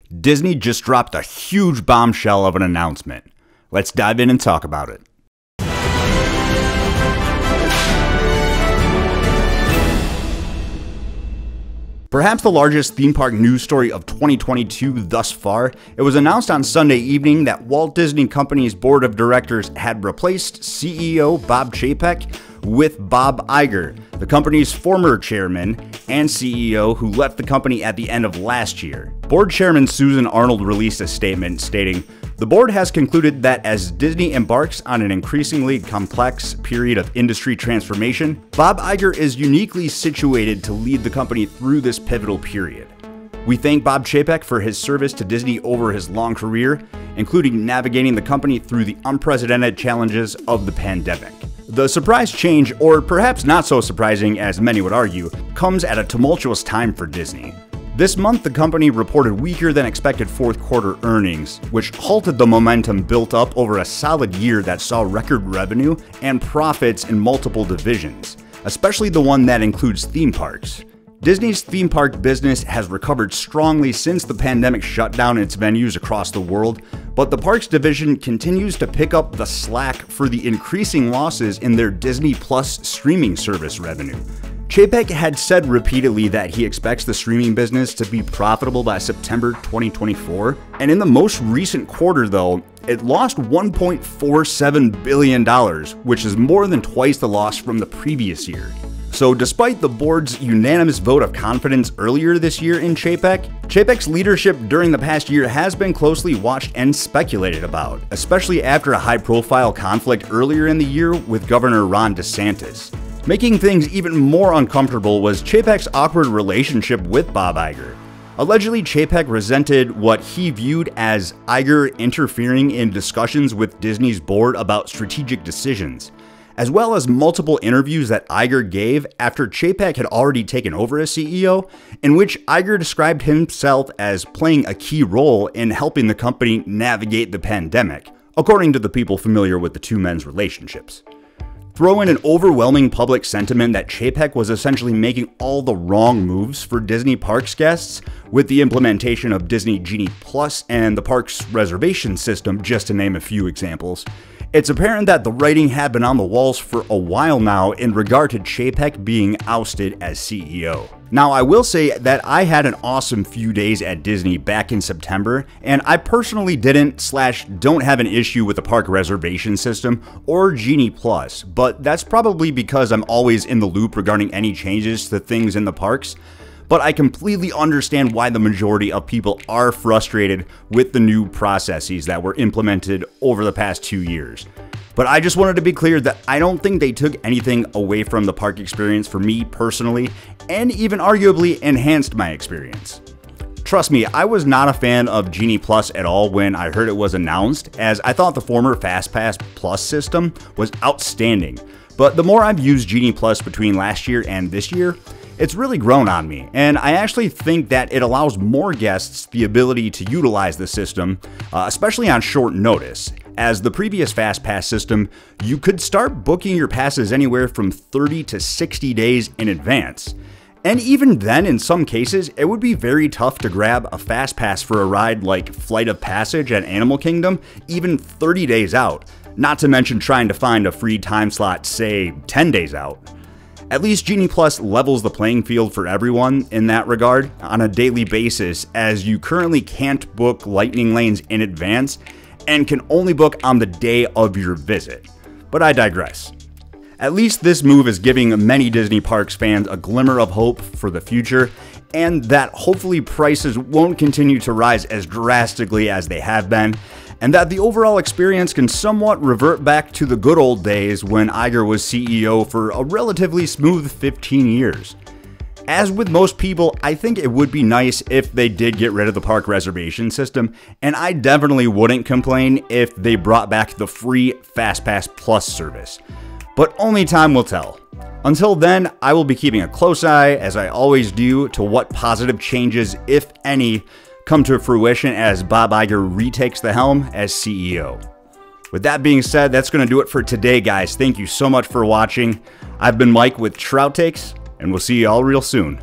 Disney just dropped a huge bombshell of an announcement. Let's dive in and talk about it. Perhaps the largest theme park news story of 2022 thus far, it was announced on Sunday evening that Walt Disney Company's board of directors had replaced CEO Bob Chapek with Bob Iger, the company's former chairman and CEO who left the company at the end of last year. Board chairman Susan Arnold released a statement stating, "The board has concluded that as Disney embarks on an increasingly complex period of industry transformation, Bob Iger is uniquely situated to lead the company through this pivotal period. We thank Bob Chapek for his service to Disney over his long career, including navigating the company through the unprecedented challenges of the pandemic." The surprise change, or perhaps not so surprising as many would argue, comes at a tumultuous time for Disney. This month, the company reported weaker than expected fourth quarter earnings, which halted the momentum built up over a solid year that saw record revenue and profits in multiple divisions, especially the one that includes theme parks. Disney's theme park business has recovered strongly since the pandemic shut down its venues across the world, but the parks division continues to pick up the slack for the increasing losses in their Disney Plus streaming service revenue. Chapek had said repeatedly that he expects the streaming business to be profitable by September 2024, and in the most recent quarter though, it lost $1.47 billion, which is more than twice the loss from the previous year. So despite the board's unanimous vote of confidence earlier this year in Chapek, Chapek's leadership during the past year has been closely watched and speculated about, especially after a high-profile conflict earlier in the year with Governor Ron DeSantis. Making things even more uncomfortable was Chapek's awkward relationship with Bob Iger. Allegedly, Chapek resented what he viewed as Iger interfering in discussions with Disney's board about strategic decisions, as well as multiple interviews that Iger gave after Chapek had already taken over as CEO, in which Iger described himself as playing a key role in helping the company navigate the pandemic, according to the people familiar with the two men's relationships. Throw in an overwhelming public sentiment that Chapek was essentially making all the wrong moves for Disney Parks guests with the implementation of Disney Genie Plus and the park's reservation system, just to name a few examples. It's apparent that the writing had been on the walls for a while now in regard to Chapek being ousted as CEO. Now, I will say that I had an awesome few days at Disney back in September, and I personally don't have an issue with the park reservation system or Genie Plus, but that's probably because I'm always in the loop regarding any changes to things in the parks. But I completely understand why the majority of people are frustrated with the new processes that were implemented over the past 2 years. But I just wanted to be clear that I don't think they took anything away from the park experience for me personally, and even arguably enhanced my experience. Trust me, I was not a fan of Genie Plus at all when I heard it was announced, as I thought the former FastPass Plus system was outstanding. But the more I've used Genie Plus between last year and this year, it's really grown on me, and I actually think that it allows more guests the ability to utilize the system, especially on short notice. As the previous FastPass system, you could start booking your passes anywhere from 30 to 60 days in advance. And even then, in some cases, it would be very tough to grab a FastPass for a ride like Flight of Passage at Animal Kingdom, even 30 days out, not to mention trying to find a free time slot, say, 10 days out. At least Genie Plus levels the playing field for everyone in that regard on a daily basis, as you currently can't book lightning lanes in advance and can only book on the day of your visit. But I digress. At least this move is giving many Disney Parks fans a glimmer of hope for the future, and that hopefully prices won't continue to rise as drastically as they have been, and that the overall experience can somewhat revert back to the good old days when Iger was CEO for a relatively smooth 15 years. As with most people, I think it would be nice if they did get rid of the park reservation system, and I definitely wouldn't complain if they brought back the free FastPass Plus service. But only time will tell. Until then, I will be keeping a close eye, as I always do, to what positive changes, if any, come to fruition as Bob Iger retakes the helm as CEO. With that being said, that's going to do it for today, guys. Thank you so much for watching. I've been Mike with TroutTakes, and we'll see you all real soon.